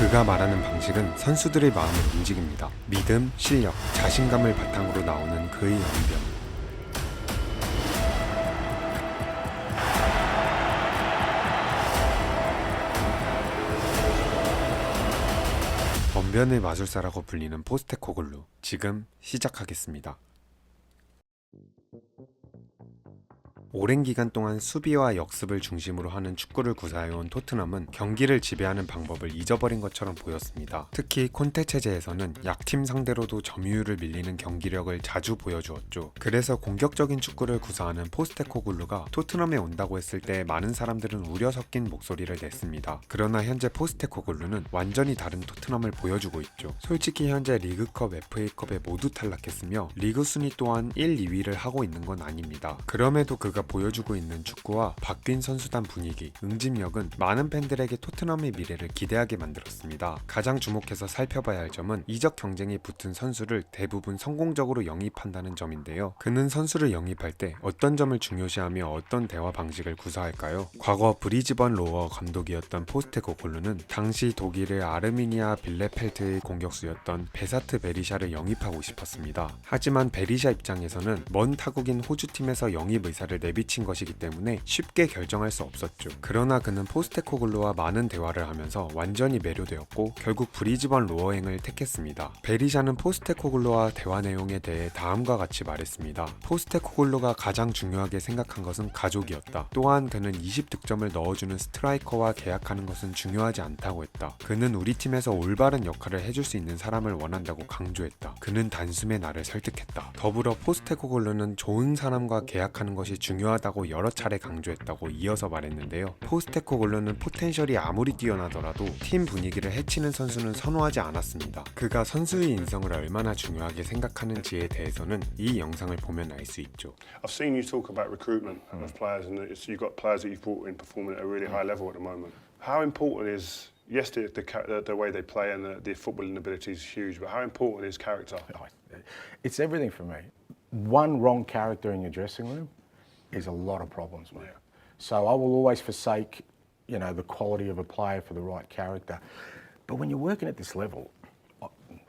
그가 말하는 방식은 선수들의 마음을 움직입니다. 믿음, 실력, 자신감을 바탕으로 나오는 그의 언변. 언변의 마술사라고 불리는 포스테코글루, 지금 시작하겠습니다. 오랜 기간 동안 수비와 역습을 중심으로 하는 축구를 구사해온 토트넘은 경기를 지배하는 방법을 잊어버린 것처럼 보였습니다. 특히 콘테 체제에서는 약팀 상대로도 점유율을 밀리는 경기력을 자주 보여주었죠. 그래서 공격적인 축구를 구사하는 포스테코글루가 토트넘에 온다고 했을 때 많은 사람들은 우려 섞인 목소리를 냈습니다. 그러나 현재 포스테코글루는 완전히 다른 토트넘을 보여주고 있죠. 솔직히 현재 리그컵, FA컵에 모두 탈락했으며 리그 순위 또한 1, 2위를 하고 있는 건 아닙니다. 그럼에도 그가 보여주고 있는 축구와 바뀐 선수단 분위기, 응집력은 많은 팬들에게 토트넘의 미래를 기대하게 만들었습니다. 가장 주목해서 살펴봐야 할 점은 이적 경쟁이 붙은 선수를 대부분 성공적으로 영입한다는 점인데요. 그는 선수를 영입할 때 어떤 점을 중요시하며 어떤 대화 방식을 구사할까요? 과거 브리즈번 로어 감독이었던 포스테코글루는 당시 독일의 아르미니아 빌레펠트의 공격수였던 베사트 베리샤를 영입하고 싶었습니다. 하지만 베리샤 입장에서는 먼 타국인 호주팀에서 영입 의사를 내비친 것이기 때문에 쉽게 결정할 수 없었죠. 그러나 그는 포스테코글루와 많은 대화를 하면서 완전히 매료되었고 결국 브리즈번 로어행을 택했습니다. 베리샤는 포스테코글루와 대화 내용에 대해 다음과 같이 말했습니다. 포스테코글루가 가장 중요하게 생각한 것은 가족이었다. 또한 그는 20득점을 넣어주는 스트라이커와 계약하는 것은 중요하지 않다고 했다. 그는 우리 팀에서 올바른 역할을 해줄 수 있는 사람을 원한다고 강조했다. 그는 단숨에 나를 설득했다. 더불어 포스테코글루는 좋은 사람과 계약하는 것이 중요하다고 여러 차례 강조했다고 이어서 말했는데요. 포스테코글루는 포텐셜이 아무리 뛰어나더라도 팀 분위기를 해치는 선수는 선호하지 않았습니다. 그가 선수의 인성을 얼마나 중요하게 생각하는지에 대해서는 이 영상을 보면 알 수 있죠. I've seen you talk about recruitment of players, and you've got players that you've brought in performing at a really high level at the moment. How important is the way they play and the footballing ability is huge, but how important is character? It's everything for me. One wrong character in your dressing room is a lot of problems, mate. Yeah. So I will always forsake, the quality of a player for the right character. But when you're working at this level,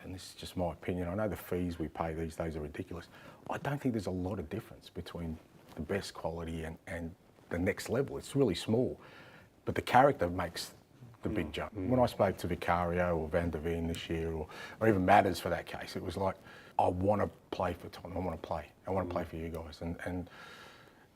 and this is just my opinion, I know the fees we pay these days are ridiculous. I don't think there's a lot of difference between the best quality and the next level. It's really small. But the character makes the big jump. When I spoke to Vicario or Van der Veen this year, or even Matters for that case, it was like, I want to play for Tottenham. I want to play. I want to play for you guys. And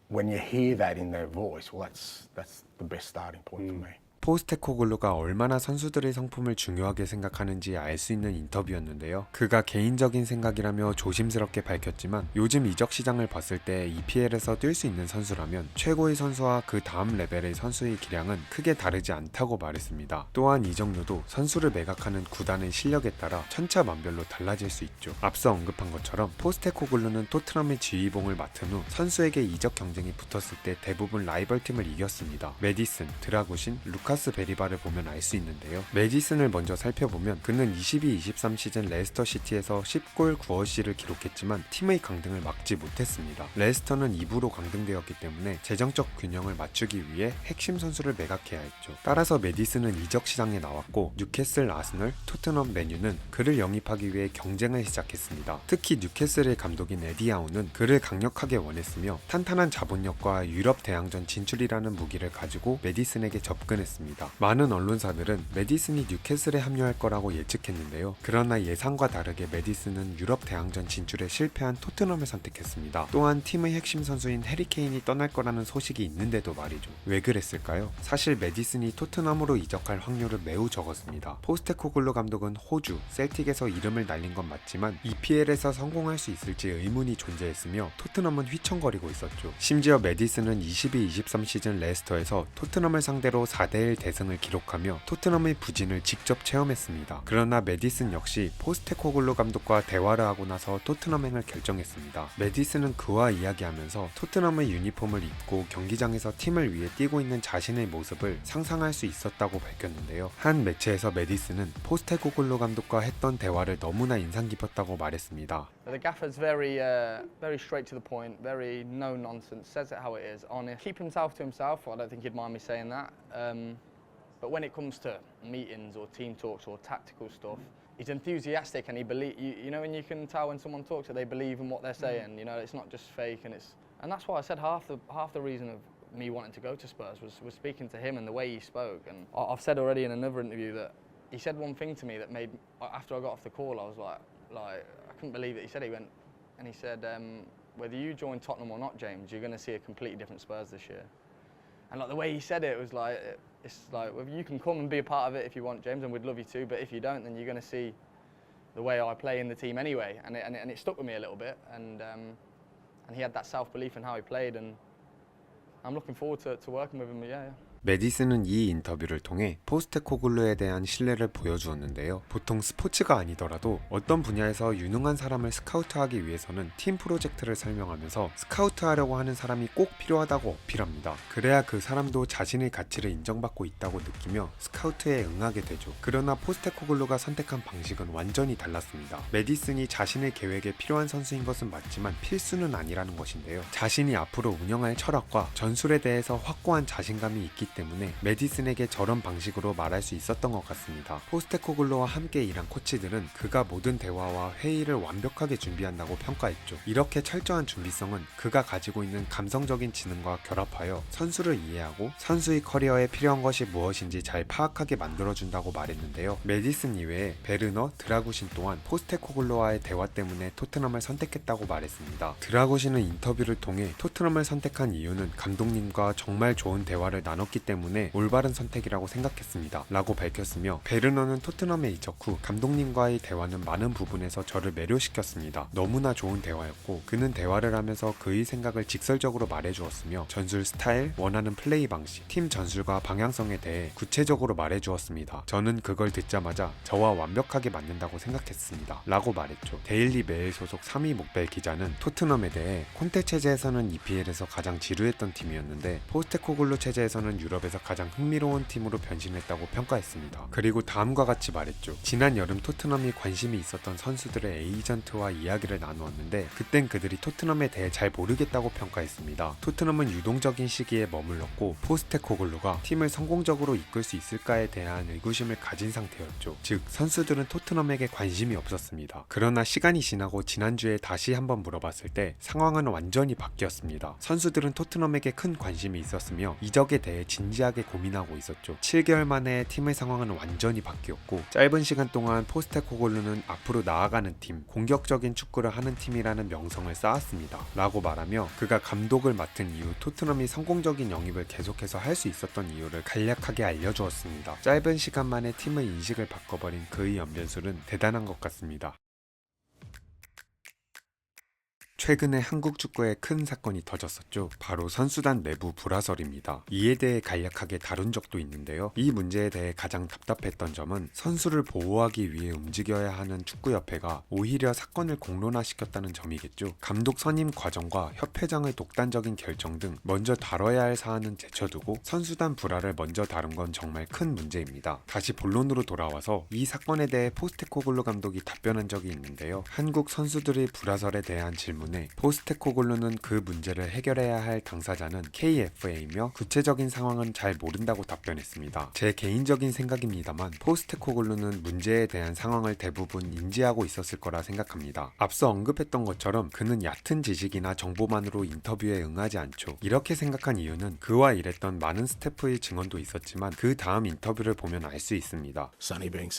when you hear that in their voice, well, that's the best starting point for me. 포스테코글루가 얼마나 선수들의 성품을 중요하게 생각하는지 알 수 있는 인터뷰였는데요. 그가 개인적인 생각이라며 조심스럽게 밝혔지만 요즘 이적 시장을 봤을 때 EPL에서 뛸 수 있는 선수라면 최고의 선수와 그 다음 레벨의 선수의 기량은 크게 다르지 않다고 말했습니다. 또한 이적료도 선수를 매각하는 구단의 실력에 따라 천차만별로 달라질 수 있죠. 앞서 언급한 것처럼 포스테코글루는 토트넘의 지휘봉을 맡은 후 선수에게 이적 경쟁이 붙었을 때 대부분 라이벌 팀을 이겼습니다. 메디슨, 드라구신, 루카스 베리바를 보면 알 수 있는데요. 메디슨을 먼저 살펴보면 그는 22-23 시즌 레스터 시티에서 10골 9어시를 기록했지만 팀의 강등을 막지 못했습니다. 레스터는 2부로 강등되었기 때문에 재정적 균형을 맞추기 위해 핵심 선수를 매각해야 했죠. 따라서 메디슨은 이적 시장에 나왔고 뉴캐슬, 아스널, 토트넘, 맨유는 그를 영입하기 위해 경쟁을 시작했습니다. 특히 뉴캐슬의 감독인 에디 하우는 그를 강력하게 원했으며 탄탄한 자본력과 유럽 대항전 진출이라는 무기를 가지고 메디슨에게 접근했습니다. 많은 언론사들은 메디슨이 뉴캐슬에 합류할 거라고 예측했는데요. 그러나 예상과 다르게 메디슨은 유럽 대항전 진출에 실패한 토트넘을 선택했습니다. 또한 팀의 핵심 선수인 해리 케인이 떠날 거라는 소식이 있는데도 말이죠. 왜 그랬을까요? 사실 메디슨이 토트넘으로 이적할 확률은 매우 적었습니다. 포스테코글루 감독은 호주, 셀틱에서 이름을 날린 건 맞지만 EPL에서 성공할 수 있을지 의문이 존재했으며 토트넘은 휘청거리고 있었죠. 심지어 메디슨은 22-23 시즌 레스터에서 토트넘을 상대로 4대1 대승을 기록하며 토트넘의 부진을 직접 체험했습니다. 그러나 메디슨 역시 포스테코글루 감독과 대화를 하고 나서 토트넘행을 결정했습니다. 메디슨은 그와 이야기하면서 토트넘의 유니폼을 입고 경기장에서 팀을 위해 뛰고 있는 자신의 모습을 상상할 수 있었다고 밝혔는데요. 한 매체에서 메디슨은 포스테코글루 감독과 했던 대화를 너무나 인상 깊었다고 말했습니다. The gaffer's very straight to the point, very no nonsense, says it how it is, honest. Keep himself to himself. I don't think he'd mind me saying that. But when it comes to meetings or team talks or tactical stuff, he's enthusiastic and he you know, when you can tell when someone talks that they believe in what they're saying. You know, it's not just fake, and that's why I said half the reason of me wanting to go to Spurs was speaking to him and the way he spoke. And I've said already in another interview that he said one thing to me that made, after I got off the call, I was like I couldn't believe it. He said, whether you join Tottenham or not, James, you're going to see a completely different Spurs this year. And like the way he said it was like, it's like, well, you can come and be a part of it if you want, James, and we'd love you to, but if you don't, then you're going to see the way I play in the team anyway. And it stuck with me a little bit, and he had that self-belief in how he played, and I'm looking forward to working with him. Yeah. 메디슨은 이 인터뷰를 통해 포스테코글루에 대한 신뢰를 보여주었는데요. 보통 스포츠가 아니더라도 어떤 분야에서 유능한 사람을 스카우트하기 위해서는 팀 프로젝트를 설명하면서 스카우트하려고 하는 사람이 꼭 필요하다고 어필합니다. 그래야 그 사람도 자신의 가치를 인정받고 있다고 느끼며 스카우트에 응하게 되죠. 그러나 포스테코글루가 선택한 방식은 완전히 달랐습니다. 메디슨이 자신의 계획에 필요한 선수인 것은 맞지만 필수는 아니라는 것인데요. 자신이 앞으로 운영할 철학과 전술에 대해서 확고한 자신감이 있기 때문에 메디슨에게 저런 방식으로 말할 수 있었던 것 같습니다. 포스테코글루와 함께 일한 코치들은 그가 모든 대화와 회의를 완벽하게 준비한다고 평가했죠. 이렇게 철저한 준비성은 그가 가지고 있는 감성적인 지능과 결합하여 선수를 이해하고 선수의 커리어에 필요한 것이 무엇인지 잘 파악하게 만들어준다고 말했는데요. 메디슨 이외에 베르너, 드라구신 또한 포스테코글루와의 대화 때문에 토트넘을 선택했다고 말했습니다. 드라구신은 인터뷰를 통해 토트넘을 선택한 이유는 감독님과 정말 좋은 대화를 나눴기 때문에 올바른 선택이라고 생각했습니다. 라고 밝혔으며 베르너는 토트넘에 이적 후 감독님과의 대화는 많은 부분에서 저를 매료시켰습니다. 너무나 좋은 대화였고 그는 대화를 하면서 그의 생각을 직설적으로 말해주었으며 전술 스타일, 원하는 플레이 방식, 팀 전술과 방향성에 대해 구체적으로 말해주었습니다. 저는 그걸 듣자마자 저와 완벽하게 맞는다고 생각했습니다. 라고 말했죠. 데일리 메일 소속 3위 목벨 기자는 토트넘에 대해 콘테 체제에서는 EPL에서 가장 지루했던 팀이었는데 포스테코글루 체제에서는 유럽에서 가장 흥미로운 팀으로 변신했다고 평가했습니다. 그리고 다음과 같이 말했죠. 지난 여름 토트넘이 관심이 있었던 선수들의 에이전트와 이야기를 나누었는데 그땐 그들이 토트넘에 대해 잘 모르겠다고 평가했습니다. 토트넘은 유동적인 시기에 머물렀고 포스테코글루가 팀을 성공적으로 이끌 수 있을까에 대한 의구심을 가진 상태였죠. 즉 선수들은 토트넘에게 관심이 없었습니다. 그러나 시간이 지나고 지난주에 다시 한번 물어봤을 때 상황은 완전히 바뀌었습니다. 선수들은 토트넘에게 큰 관심이 있었으며 이적에 대해 진지하게 고민하고 있었죠. 7개월 만에 팀의 상황은 완전히 바뀌었고 짧은 시간 동안 포스테코글루는 앞으로 나아가는 팀, 공격적인 축구를 하는 팀이라는 명성을 쌓았습니다. 라고 말하며 그가 감독을 맡은 이후 토트넘이 성공적인 영입을 계속해서 할 수 있었던 이유를 간략하게 알려주었습니다. 짧은 시간 만에 팀의 인식을 바꿔버린 그의 연변술은 대단한 것 같습니다. 최근에 한국 축구에 큰 사건이 터졌었죠. 바로 선수단 내부 불화설입니다. 이에 대해 간략하게 다룬 적도 있는데요. 이 문제에 대해 가장 답답했던 점은 선수를 보호하기 위해 움직여야 하는 축구협회가 오히려 사건을 공론화시켰다는 점이겠죠. 감독 선임 과정과 협회장의 독단적인 결정 등 먼저 다뤄야 할 사안은 제쳐두고 선수단 불화를 먼저 다룬 건 정말 큰 문제입니다. 다시 본론으로 돌아와서 이 사건에 대해 포스테코글루 감독이 답변한 적이 있는데요. 한국 선수들의 불화설에 대한 질문 포스테코글루는 그 문제를 해결해야 할 당사자는 KFA이며 구체적인 상황은 잘 모른다고 답변했습니다. 제 개인적인 생각입니다만 포스테코글루는 문제에 대한 상황을 대부분 인지하고 있었을 거라 생각합니다. 앞서 언급했던 것처럼 그는 얕은 지식이나 정보만으로 인터뷰에 응하지 않죠. 이렇게 생각한 이유는 그와 일했던 많은 스태프의 증언도 있었지만 그 다음 인터뷰를 보면 알 수 있습니다. Sonny being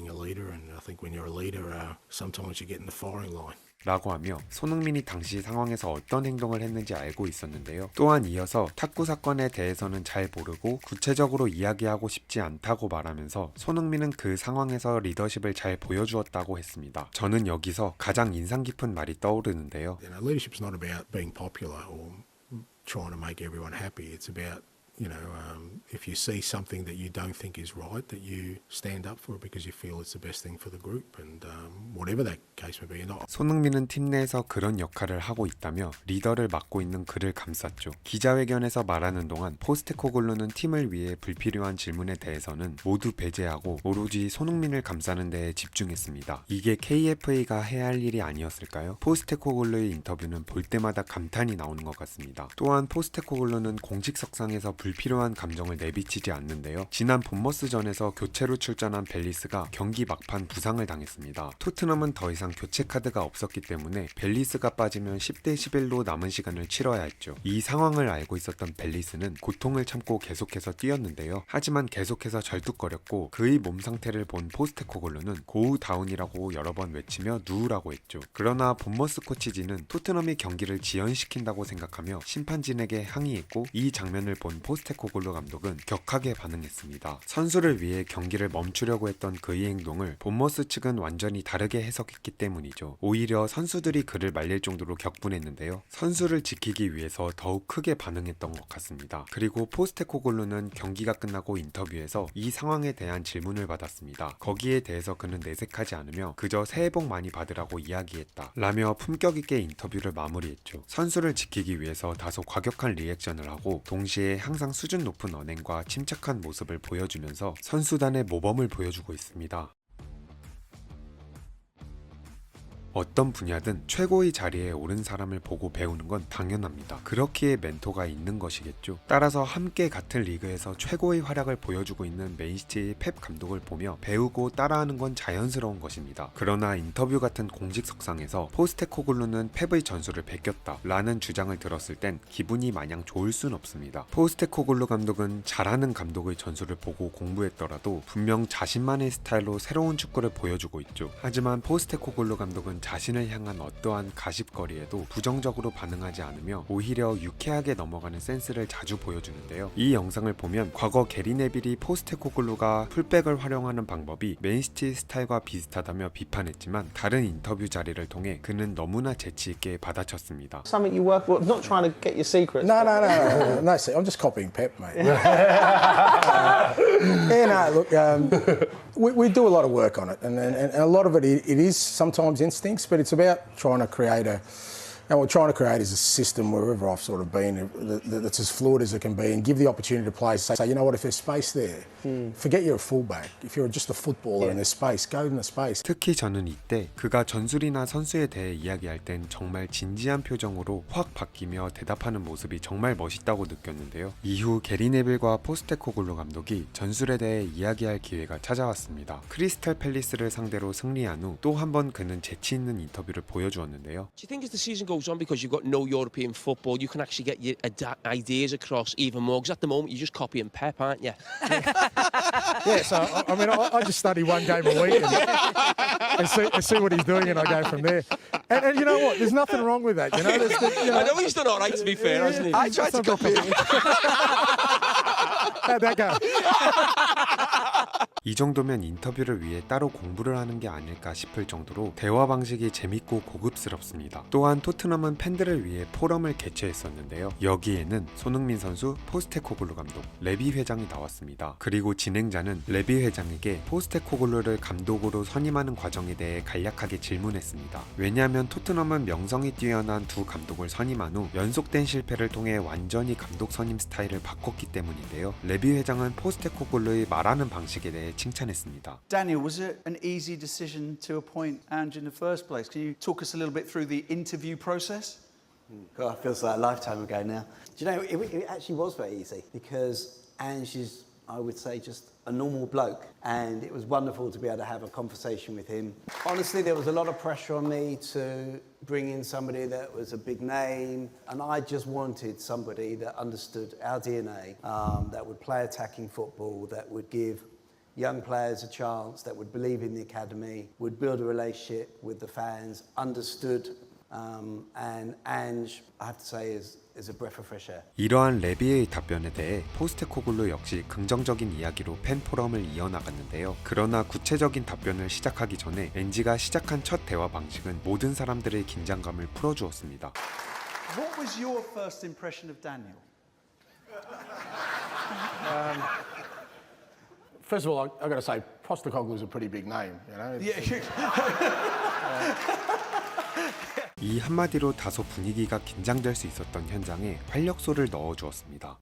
a leader, and I think when you're a leader, sometimes you get in the firing line. 라고 하며 손흥민이 당시 상황에서 어떤 행동을 했는지 알고 있었는데요. 또한 이어서 탁구 사건에 대해서는 잘 모르고 구체적으로 이야기하고 싶지 않다고 말하면서 손흥민은 그 상황에서 리더십을 잘 보여주었다고 했습니다. 저는 여기서 가장 인상 깊은 말이 떠오르는데요. You know, leadership's not about being popular or trying to make everyone happy. It's about if you see something that you don't think is right, that you stand up for it because you feel it's the best thing for the group, and whatever that case may be. 손흥민은 팀 내에서 그런 역할을 하고 있다며 리더를 맡고 있는 그를 감쌌죠. 기자회견에서 말하는 동안 포스테코글루는 팀을 위해 불필요한 질문에 대해서는 모두 배제하고 오로지 손흥민을 감싸는 데에 집중했습니다. 이게 KFA가 해야 할 일이 아니었을까요? 포스테코글루의 인터뷰는 볼 때마다 감탄이 나오는 것 같습니다. 또한 포스테코글루는 공식석상에서 불필요한 감정을 내비치지 않는데요. 지난 본머스전에서 교체로 출전한 벨리스가 경기 막판 부상을 당했습니다. 토트넘은 더 이상 교체 카드가 없었기 때문에 벨리스가 빠지면 10대 11로 남은 시간을 치러야 했죠. 이 상황을 알고 있었던 벨리스는 고통을 참고 계속해서 뛰었는데요. 하지만 계속해서 절뚝거렸고 그의 몸 상태를 본 포스테코글루는 고우 다운이라고 여러 번 외치며 누우라고 했죠. 그러나 본머스 코치진은 토트넘이 경기를 지연시킨다고 생각하며 심판진에게 항의했고 이 장면을 본 포스테코글루 감독은 격하게 반응했습니다. 선수를 위해 경기를 멈추려고 했던 그의 행동을 본머스 측은 완전히 다르게 해석했기 때문이죠. 오히려 선수들이 그를 말릴 정도로 격분했는데요. 선수를 지키기 위해서 더욱 크게 반응했던 것 같습니다. 그리고 포스테코글루는 경기가 끝나고 인터뷰에서 이 상황에 대한 질문을 받았습니다. 거기에 대해서 그는 내색하지 않으며 그저 새해 복 많이 받으라고 이야기했다 라며 품격 있게 인터뷰를 마무리했죠. 선수를 지키기 위해서 다소 과격한 리액션을 하고 동시에 항상 수준 높은 언행과 침착한 모습을 보여주면서 선수단의 모범을 보여주고 있습니다. 어떤 분야든 최고의 자리에 오른 사람을 보고 배우는 건 당연합니다. 그렇기에 멘토가 있는 것이겠죠. 따라서 함께 같은 리그에서 최고의 활약을 보여주고 있는 맨시티의 펩 감독을 보며 배우고 따라하는 건 자연스러운 것입니다. 그러나 인터뷰 같은 공식석상에서 포스테코글루는 펩의 전술을 베꼈다 라는 주장을 들었을 땐 기분이 마냥 좋을 순 없습니다. 포스테코글루 감독은 잘하는 감독의 전술을 보고 공부했더라도 분명 자신만의 스타일로 새로운 축구를 보여주고 있죠. 하지만 포스테코글루 감독은 자신을 향한 어떠한 가십거리에도 부정적으로 반응하지 않으며 오히려 유쾌하게 넘어가는 센스를 자주 보여주는데요. 이 영상을 보면 과거 게리 네빌이 포스테코글루가 풀백을 활용하는 방법이 맨시티 스타일과 비슷하다며 비판했지만 다른 인터뷰 자리를 통해 그는 너무나 재치있게 받아쳤습니다. Something you work with, not trying to get your secrets. No, see, I'm just copying Pep, mate. Yeah, no, look, we do a lot of work on it, and a lot of it is sometimes instincts, but it's about trying to create and what we're trying to create is a system wherever I've sort of been that's as fluid as it can be and give the opportunity to players to say, you know what, if there's space there, forget you're a fullback. If you're just a footballer and there's space, go in the space. 특히 저는 이때 그가 전술이나 선수에 대해 이야기할 땐 정말 진지한 표정으로 확 바뀌며 대답하는 모습이 정말 멋있다고 느꼈는데요. 이후 게리 네빌과 포스테코글루 감독이 전술에 대해 이야기할 기회가 찾아왔습니다. 크리스탈 팰리스를 상대로 승리한 후 또 한 번 그는 재치 있는 인터뷰를 보여주었는데요. Do you think as the season goes on, because you've got no European football, you can actually get your ideas across even more? Because at the moment you're just copying Pep, aren't you? Yeah, so I mean, I just study one game a week and see what he's doing, and I go from there. And you know what? There's nothing wrong with that. You know, I know he's done all right, to be fair, hasn't he? I tried to copy him. How'd that go? 이 정도면 인터뷰를 위해 따로 공부를 하는 게 아닐까 싶을 정도로 대화 방식이 재밌고 고급스럽습니다. 또한 토트넘은 팬들을 위해 포럼을 개최했었는데요. 여기에는 손흥민 선수, 포스테코글루 감독, 레비 회장이 나왔습니다. 그리고 진행자는 레비 회장에게 포스테코글루를 감독으로 선임하는 과정에 대해 간략하게 질문했습니다. 왜냐하면 토트넘은 명성이 뛰어난 두 감독을 선임한 후 연속된 실패를 통해 완전히 감독 선임 스타일을 바꿨기 때문인데요. 레비 회장은 포스테코글루의 말하는 방식에 대해 칭찬했습니다. Daniel, was it an easy decision to appoint Ange in the first place? Can you talk us a little bit through the interview process? God, it feels like a lifetime ago now. Do you know, it actually was very easy because Ange is, I would say, just a normal bloke, and it was wonderful to be able to have a conversation with him. Honestly, there was a lot of pressure on me to bring in somebody that was a big name, and I just wanted somebody that understood our DNA, that would play attacking football, that would give young players a chance, that would believe in the academy, would build a relationship with the fans, understood, and Ange, I have to say, is a breath of fresh air. 이러한 레비의 답변에 대해 포스테코글루 역시 긍정적인 이야기로 팬 포럼을 이어나갔는데요. 그러나 구체적인 답변을 시작하기 전에 엔지가 시작한 첫 대화 방식은 모든 사람들의 긴장감을 풀어주었습니다. What was your first impression of Daniel? First of all, I've got to say, Postecoglou is a pretty big name. You know. 이 한마디로 다소 분위기가 긴장될 수 있었던 현장에 활력소를 넣어주었습니다.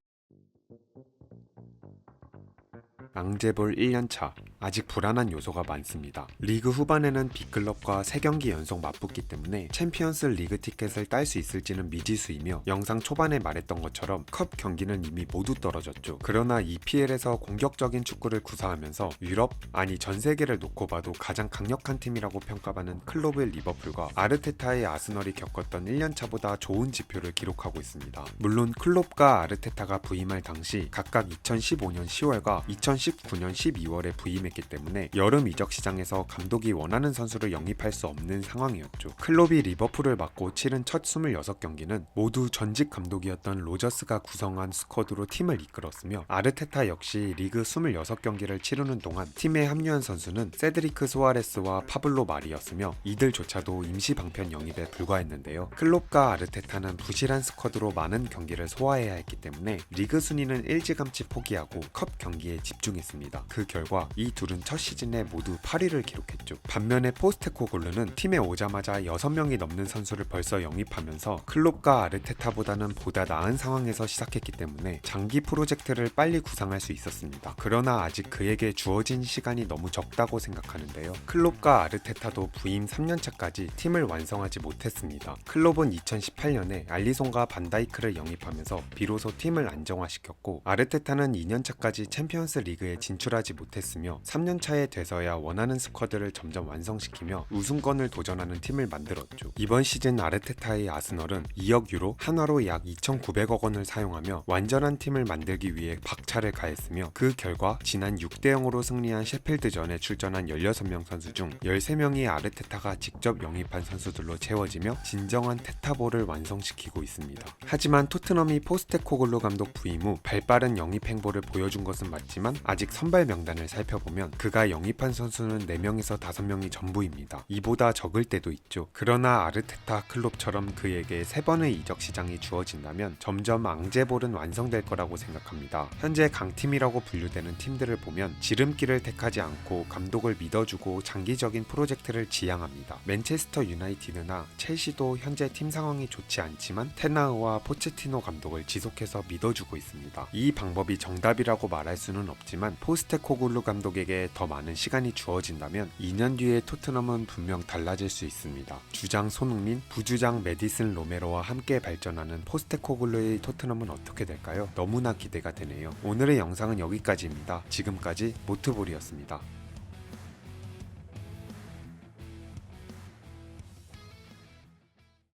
앙제볼 1년차 아직 불안한 요소가 많습니다. 리그 후반에는 B클럽과 3경기 연속 맞붙기 때문에 챔피언스 리그 티켓을 딸 수 있을지는 미지수이며 영상 초반에 말했던 것처럼 컵 경기는 이미 모두 떨어졌죠. 그러나 EPL에서 공격적인 축구를 구사하면서 유럽, 아니 전 세계를 놓고 봐도 가장 강력한 팀이라고 평가받는 클럽의 리버풀과 아르테타의 아스널이 겪었던 1년차보다 좋은 지표를 기록하고 있습니다. 물론 클롭과 아르테타가 부임할 당시 각각 2015년 10월과 2019년 12월에 부임했기 때문에 여름 이적 시장에서 감독이 원하는 선수를 영입할 수 없는 상황이었죠. 클롭이 리버풀을 맡고 치른 첫 26경기는 모두 전직 감독이었던 로저스가 구성한 스쿼드로 팀을 이끌었으며 아르테타 역시 리그 26경기를 치르는 동안 팀에 합류한 선수는 세드리크 소아레스와 파블로 말이었으며 이들조차도 임시 방편 영입에 불과했는데요. 클롭과 아르테타는 부실한 스쿼드로 많은 경기를 소화해야 했기 때문에 리그 순위는 일찌감치 포기하고 컵 경기에 집중했습니다. 그 결과 이 둘은 첫 시즌에 모두 8위를 기록했죠. 반면에 포스테코글루는 팀에 오자마자 6명이 넘는 선수를 벌써 영입하면서 클롭과 아르테타보다는 보다 나은 상황에서 시작했기 때문에 장기 프로젝트를 빨리 구상할 수 있었습니다. 그러나 아직 그에게 주어진 시간이 너무 적다고 생각하는데요. 클롭과 아르테타도 부임 3년차까지 팀을 완성하지 못했습니다. 클롭은 2018년에 알리송과 반다이크를 영입하면서 비로소 팀을 안정화시켰고 아르테타는 2년차까지 챔피언스 리그에 진출하지 못했으며 3년차에 돼서야 원하는 스쿼드를 점점 완성시키며 우승권을 도전하는 팀을 만들었죠. 이번 시즌 아르테타의 아스널은 2억 유로, 한화로 약 2,900억 원을 사용하며 완전한 팀을 만들기 위해 박차를 가했으며 그 결과 지난 6대0으로 승리한 셰필드전에 출전한 16명 선수 중 13명이 아르테타가 직접 영입한 선수들로 채워지며 진정한 테타볼을 완성시키고 있습니다. 하지만 토트넘이 포스테코글루 감독 부임 후 발빠른 영입 행보를 보여준 것은 맞지만 아직 선발 명단을 살펴보면 그가 영입한 선수는 4명에서 5명이 전부입니다. 이보다 적을 때도 있죠. 그러나 아르테타 클롭처럼 그에게 3번의 이적 시장이 주어진다면 점점 앙제볼은 완성될 거라고 생각합니다. 현재 강팀이라고 분류되는 팀들을 보면 지름길을 택하지 않고 감독을 믿어주고 장기적인 프로젝트를 지향합니다. 맨체스터 유나이티드나 첼시도 현재 팀 상황이 좋지 않지만 테나흐와 포체티노 감독을 지속해서 믿어주고 있습니다. 이 방법이 정답이라고 말할 수는 없지만 포스테코글루 감독에게 더 많은 시간이 주어진다면 2년 뒤에 토트넘은 분명 달라질 수 있습니다. 주장 손흥민, 부주장 메디슨 로메로와 함께 발전하는 포스테코글루의 토트넘은 어떻게 될까요? 너무나 기대가 되네요. 오늘의 영상은 여기까지입니다. 지금까지 모트볼이었습니다.